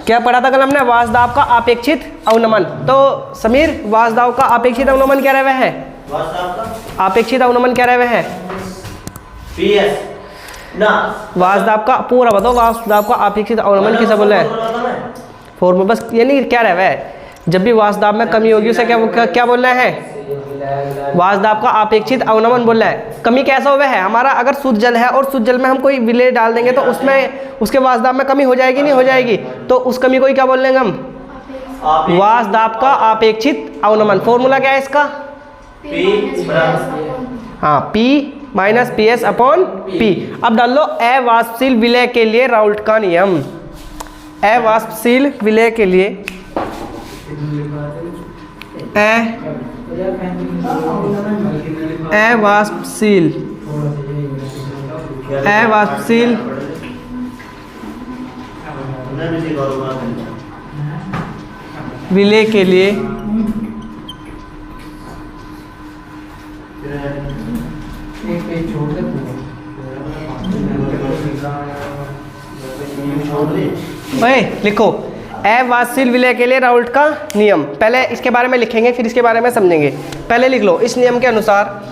क्या पढ़ा था कल हमने? वासदाब का अपेक्षित अवनमन। तो समीर, वासदाब का अपेक्षित अवनमन क्या रहा हुआ है? अपेक्षित अवनमन क्या रहा हुआ है? ना वासदाब का पूरा बताओ, वासदाब का अपेक्षित अवनमन किसे बोल रहा है? फॉर्मूला बस ये नहीं, क्या रहा है? जब भी वासदाब में कमी होगी उसे क्या बोल रहे हैं? वासदाब का अपेक्षित अवनमन बोल रहा है। कमी कैसा हुआ है हमारा? अगर शुद्ध जल है और शुद्ध जल में हम कोई विलेय डाल देंगे तो उसमें उसके वासदाब में कमी हो जाएगी, नहीं हो जाएगी? तो उस कमी को ही क्या बोल देंगे हम? वासदाब का अपेक्षित अवनमन। फॉर्मूला क्या है इसका? हाँ, P minus PS upon P। अब डाल लो अवाष्पशील विलेय के लिए राउल्ट का नियम। अवाष्पशील विलेय के लिए अवाष्पशील विलेय के लिए लिखो अवाष्पशील विलेय के लिए राउल्ट का नियम। पहले इसके बारे में लिखेंगे फिर इसके बारे में समझेंगे। पहले लिख लो, इस नियम के अनुसार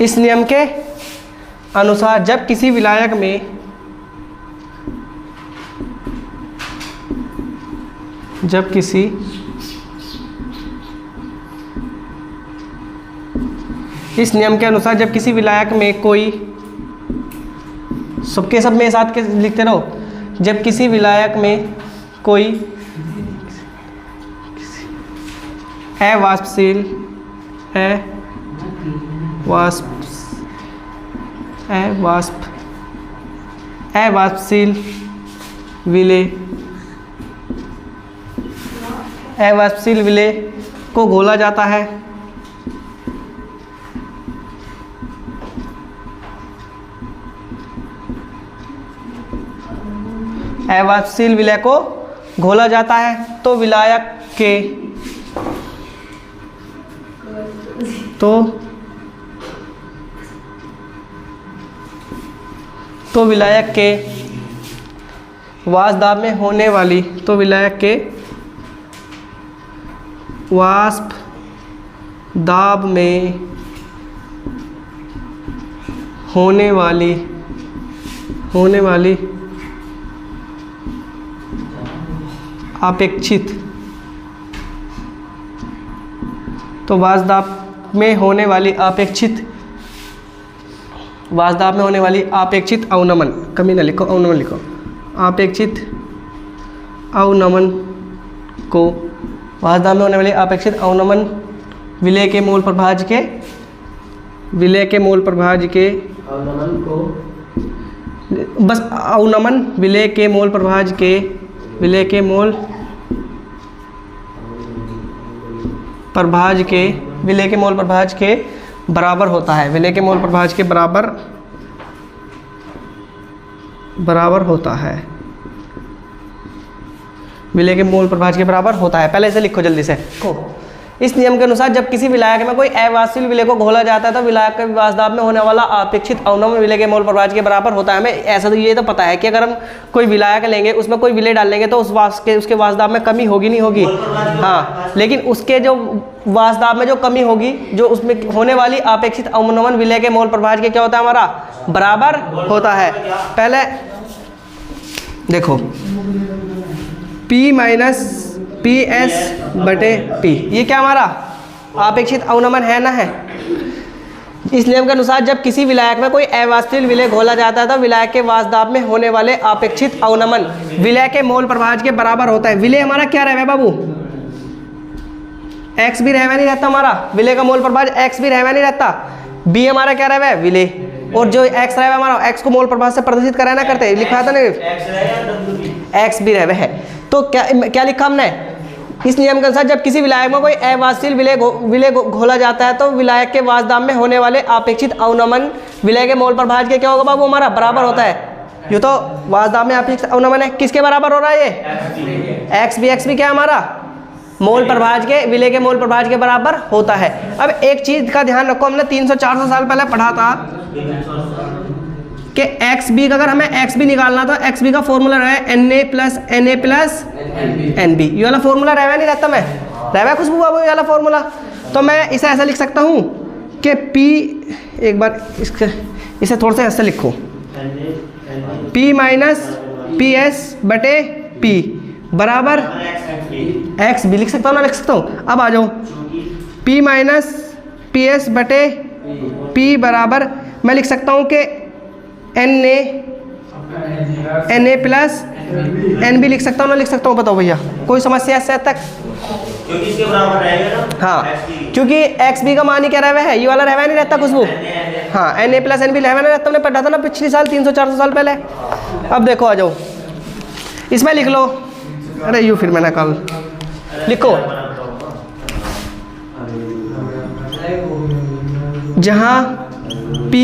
इस नियम के अनुसार जब किसी विलायक में इस नियम के अनुसार जब किसी विलायक में कोई, सबके सब में साथ के लिखते रहो, जब किसी विलायक में कोई अवाष्पशील विलेय को घोला जाता है अवाष्पशील विलेय को घोला जाता है तो विलायक के वासदाब में होने वाली वाष्पदाब में होने वाली अपेक्षित, तो वासदाब में होने वाली अपेक्षित अवनमन, कमी ना लिखो, अवनमन लिखो। अपेक्षित अवनमन को, वासदाब में होने वाली अपेक्षित अवनमन विलेय के मूल प्रभाज्य के अवनमन को, बस अवनमन विलेय के मूल प्रभाज्य के बराबर होता है। विलेय के मूल प्रभाज्य के बराबर होता है। विलेय के मूल प्रभाज्य के बराबर होता है। पहले इसे लिखो जल्दी से। इस नियम के अनुसार जब किसी विलायक में कोई अवाष्पशील विलेय को घोला जाता है तो विलायक के वासदाब में होने वाला अपेक्षित अवनमन विलेय के मूल प्रभाज्य के बराबर होता है। हमें ऐसा तो ये तो पता है कि अगर हम कोई विलायक लेंगे उसमें कोई विलेय डाल लेंगे तो उसके वासदाब में कमी होगी, नहीं होगी? हाँ, लेकिन उसके जो वासदाब में जो कमी होगी, जो उसमें होने वाली अपेक्षित अवनमन विलेय के मूल प्रभाज्य के क्या होता है? हमारा बराबर होता है। पहले देखो, P माइनस PS बटे P, ये क्या हमारा अपेक्षित अवनमन है ना? है। इस नियम के अनुसार जब किसी विलायक में कोई अवाष्पशील विलेय घोला जाता है तो विलायक के वासदाब में होने वाले अपेक्षित अवनमन विलेय के मूल प्रभाज्य के बराबर होता है। विलेय हमारा क्या रहे बाबू? X भी रहवा नहीं रहता हमारा, विलेय का मूल प्रभाज्य X भी रहवा नहीं रहता। B हमारा क्या रहे विलेय, और जो X रहे हमारा, X को मूल प्रभाज्य से प्रदर्शित कराना करते, लिखा था ना X भी रहे है। तो क्या लिखा हमने? इस नियम के अनुसार जब किसी विलायक में कोई अवाष्पशील विलेय घोला जाता है तो विलायक के वासदाब में होने वाले अपेक्षित अवनमन विलेय के मूल प्रभाज्य के क्या होगा बाबू? हमारा बराबर होता है। ये तो वासदाब में अपेक्षित अवनमन है, किसके बराबर हो रहा है? ये X भी क्या है हमारा? मोल प्रभाज के विलय के मोल प्रभाज के बराबर होता है। अब एक चीज का ध्यान रखो, हमने 300-400 साल पहले पढ़ा था कि एक्स बी का, अगर हमें एक्स बी निकालना तो एक्स बी का फॉर्मूला रहा है Na प्लस NB। ये वाला फॉर्मूला रहवा नहीं रहता, मैं रहवा खुशबू बाबू ये वाला फॉर्मूला। तो मैं इसे ऐसा लिख सकता हूँ कि P, एक बार इसे थोड़ा सा ऐसे लिखो, P माइनस PS बटे P बराबर एक्स भी लिख सकता हूँ ना, लिख सकता हूँ। अब आ जाओ, P माइनस PS बटे P बराबर मैं लिख सकता हूँ कि Na प्लस NB लिख सकता हूँ ना, लिख सकता हूँ। बताओ भैया कोई समस्या है तक? क्योंकि इसके बराबर रहेगा ना। हाँ, क्योंकि एक्स बी का मान ही क्या रहवा है, ये वाला रहवा नहीं रहता खुशबू। हाँ, Na प्लस NB रहवा नहीं रहता, हमने पढ़ा था ना पिछले साल 300-400 साल पहले। अब देखो आ जाओ, इसमें लिख लो, अरे यू फिर मैंने कल लिखो, जहाँ P,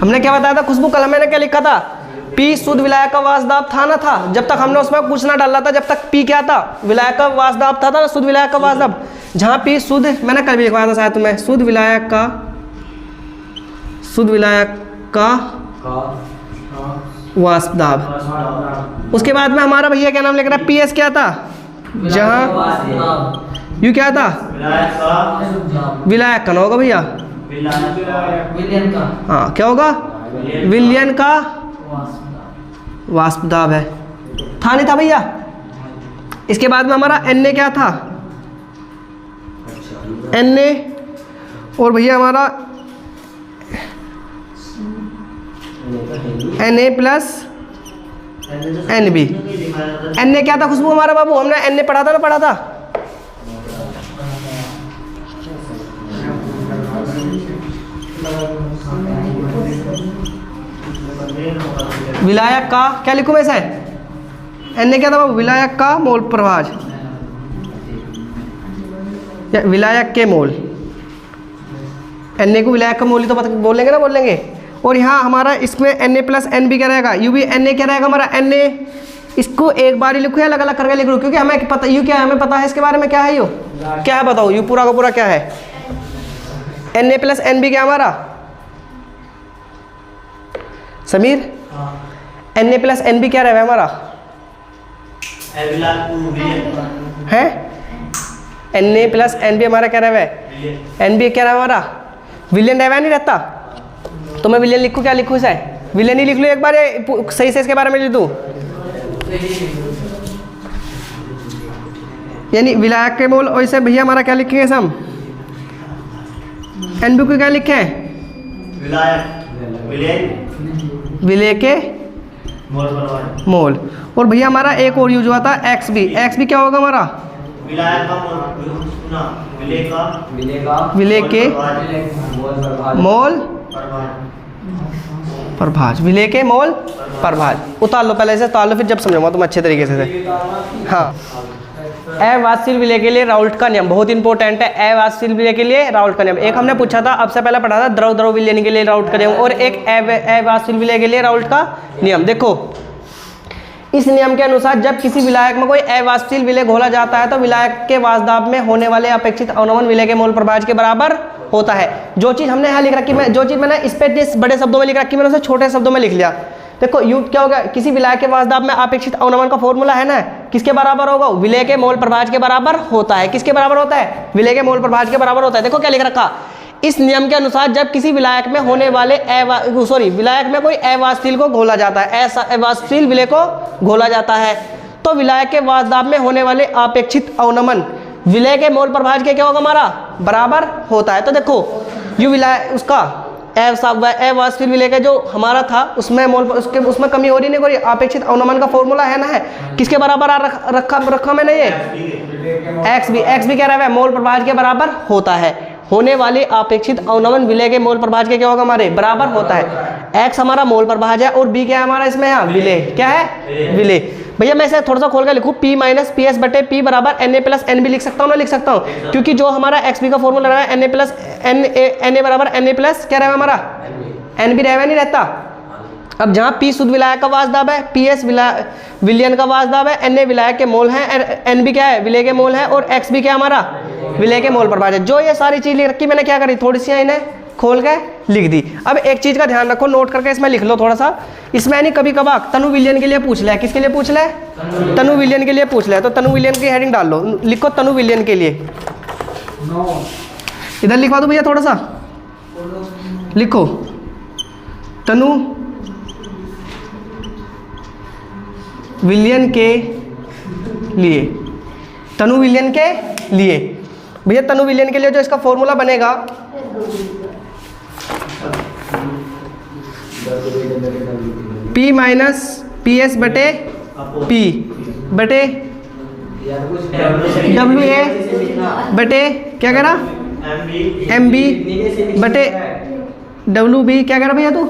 हमने क्या बताया था खुशबू कल, मैंने क्या लिखा था, P शुद्ध विलायक का वाष्पदाब था ना, था जब तक हमने उसमें कुछ ना डाला था, जब तक P क्या था, विलायक का वाष्पदाब था ना, शुद्ध विलायक का वाष्पदाब। जहाँ P शुद्ध, मैंने कल भी लिखवाया था शायद तुम्हें, शुद्ध विलायक का वाष्पदाब। उसके बाद में हमारा भैया क्या नाम लिख रहा है, PS क्या था, जहाँ यू क्या था, विलायक का ना होगा भैया, हाँ क्या होगा, विलयन का वाष्पदाब है, था नहीं था भैया। इसके बाद में हमारा Na क्या था, Na, और भैया हमारा Na प्लस NB। Na क्या था खुशबू हमारा बाबू, हमने Na पढ़ा था ना, पढ़ा था। विलायक का क्या लिखूं मैं इसे, Na क्या था बाबू, विलायक का मोल प्रभाज या विलायक के मोल, Na को विलायक का मोल ही तो पता बोलेंगे ना, बोलेंगे। और यहाँ हमारा इसमें Na प्लस NB क्या रहेगा, यू भी Na क्या रहेगा हमारा, Na इसको एक बार ही लिखो या अलग अलग करके लिख लो, क्योंकि हमें पता यू क्या है, हमें पता है इसके बारे में, क्या है यू, क्या है बताओ, यू पूरा का पूरा क्या है, Na प्लस NB क्या हमारा समीर, Na प्लस NB क्या रहेगा हमारा है, Na प्लस NB हमारा क्या रहेगा, NB क्या रहेगा हमारा, विलियन रहेगा नहीं रहता। तो मैं विलियन लिखूँ, क्या लिखूँ इसे, विलियन ही लिख लो एक बार, सही से इसके बारे में लिख दूँ, यानी विलायक के मोल। और इसे भैया हमारा क्या लिखेंगे हम, NB को क्या लिखे, विलय के मोल। और भैया हमारा एक और यूज हुआ था XB क्या होगा हमारा, विलय के मोल प्रभाज, विलय के मोल प्रभाज। उतार लो पहले से, उतार लो फिर जब समझाऊंगा तुम अच्छे तरीके से। हाँ, अवाष्पशील विलय के लिए राउल्ट का नियम बहुत इंपॉर्टेंट है। अवाष्पशील विलय के लिए राउल्ट का नियम एक हमने पूछा था, अब से पहले पढ़ा था द्रव द्रव विलयन के लिए राउल्ट का नियम, और एक अवाष्पशील विलय के लिए राउल्ट का नियम। देखो इस नियम के अनुसार जब किसी विलायक में कोई अवाष्पशील विलय घोला जाता है तो विलायक के वाष्पदाब में होने वाले अपेक्षित अवनमन विलय के मोल प्रभाज के बराबर होता है। जो चीज़ हमने यहाँ लिख रखी, मैं जो चीज़ मैंने इस पे बड़े शब्दों में लिख रखी, मैंने उसे छोटे शब्दों में लिख लिया। देखो यू क्या होगा, किसी विलायक के वाष्पदाब में अपेक्षित अवनमन का फॉर्मूला है ना, किसके बराबर होगा, विलय के मोल प्रभाज के बराबर होता है। किसके बराबर होता है, विलय के मोल प्रभाज के बराबर होता है। देखो क्या लिख रखा, इस नियम के अनुसार जब किसी विलायक में होने वाले विलायक में कोई अवाष्पशील को घोला जाता है, ऐसा अवाष्पशील विलय को घोला जाता है, तो विलायक के वाष्पदाब में होने वाले अपेक्षित अवनमन विलय के मोल प्रभाज के क्या होगा हमारा बराबर होता है। तो देखो यू विलय उसका अवाष्पशील विलय का जो हमारा था उसमें मोल उसमें कमी हो रही नहीं, कोई अपेक्षित अवनमन का फॉर्मूला है ना, है किसके बराबर रखा मैंने ये एक्स भी क्या रहा है, मोल प्रभाज के बराबर होता है। होने वाले अपेक्षित अवनमन विलय के मोल प्रभाज के क्या होगा हमारे बराबर होता है। एक्स हमारा मोल प्रभाज है और बी क्या है हमारा इसमें, यहाँ विलय क्या है, विलय। भैया मैं इसे थोड़ा सा खोल कर लिखूँ, P माइनस PS बटे P बराबर Na प्लस NB लिख सकता हूँ ना, लिख सकता हूँ, क्योंकि जो हमारा XB का फॉर्मूला रहा है Na प्लस Na बराबर Na प्लस क्या रहेगा हमारा NB रहेगा नहीं रहता, अब जहाँ P शुद्ध विलायक का वाष्प दाब है, PS विलयन का वाष्प दाब है, Na विलायक के मोल हैं, Nb क्या है, विलय के मोल हैं, और Xb क्या हमारा विलय के मोल प्रभाज है। जो ये सारी चीज़ लिख रखी मैंने क्या करी, थोड़ी सी इन्हें खोल के लिख दी। अब एक चीज़ का ध्यान रखो, नोट करके इसमें लिख लो थोड़ा सा। इसमें नहीं कभी कभार तनु विलयन के लिए पूछ ले, किसके लिए पूछ ले, तनु विलयन के लिए पूछ ले, तो तनु विलयन की हेडिंग डाल लो, लिखो तनु विलयन के लिए। इधर लिखवा दो भैया थोड़ा सा, लिखो तनु विलयन के लिए, तनु विलयन के लिए। भैया तनु विलयन के लिए जो इसका फॉर्मूला बनेगा, P माइनस पी एस बटे P बटे WA बटे क्या कह रहा, MB बटे WB, क्या कह रहा भैया तू,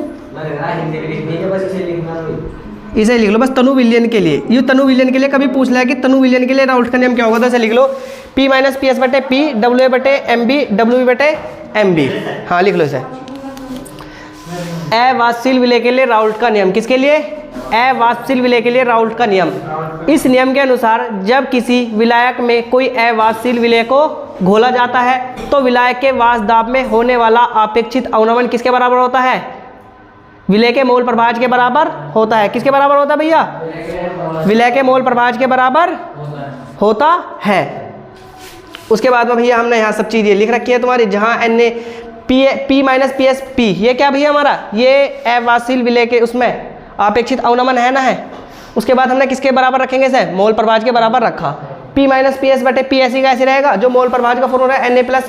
इसे लिख लो बस तनु विलयन के लिए। ये तनु विलयन के लिए कभी पूछ लिया कि तनु विलयन के लिए राउल्ट का नियम क्या होगा, तो इसे लिख लो P माइनस पी एस बटे P, WA बटे MB, WB बटे MB। हाँ लिख लो इसे। अवाष्पशील विलय के लिए राउल्ट का नियम, किसके लिए, अवाष्पशील विलय के लिए राउल्ट का नियम। इस नियम के अनुसार जब किसी विलायक में कोई अवाष्पशील विलय को घोला जाता है तो विलायक के वाष्प दाब में होने वाला अपेक्षित अवनमन किसके बराबर होता है, विलय के मोल प्रभाज के बराबर होता है। किसके बराबर होता है भैया, विलय के मोल प्रभाज के बराबर होता है। उसके बाद में भैया हमने यहाँ सब चीज़ ये लिख रखी है तुम्हारी, जहाँ Na P minus P S P, ये क्या भैया हमारा, ये अवाष्पशील विलय के उसमें अपेक्षित अवनमन है ना है। उसके बाद हमने किसके बराबर रखेंगे इसे, मोल प्रभाज के बराबर रखा। P माइनस पी एस बटे P ऐसी का ऐसे रहेगा, जो मोल प्रभाज का फॉर्मूला है Na प्लस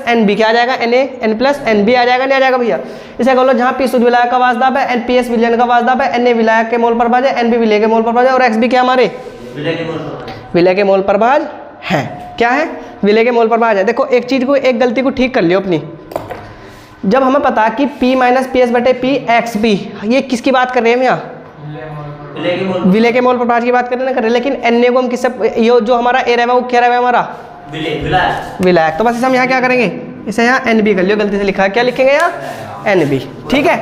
NB, क्या आ जाएगा, Na प्लस NB आ जाएगा, नहीं आ जाएगा भैया। इसे कह लो जहाँ P शुद्ध विलायक का वाष्प दाब है, PS विलयन का वाष्प दाब है, Na विलायक के मोल प्रभाज है, NB विलय के मोल प्रभाज है, और XB क्या हमारे विलय के मोल प्रभाज है। क्या है, विलय के मोल प्रभाज है। देखो एक चीज़ को, एक गलती को ठीक कर लियो अपनी। जब हमें पता कि P माइनस पी एस बटे P XB, ये किसकी बात कर रहे हैं हम यहाँ, विलय के मोल प्रभाज की बात कर रहे हैं, लेकिन Na को हम किससे, ये जो हमारा A रहेगा वो क्या रहेगा हमारा विलायक। तो बस इसे हम यहाँ क्या करेंगे, इसे यहाँ NB कर लियो, गलती से लिखा है, क्या लिखेंगे यहाँ NB, ठीक है।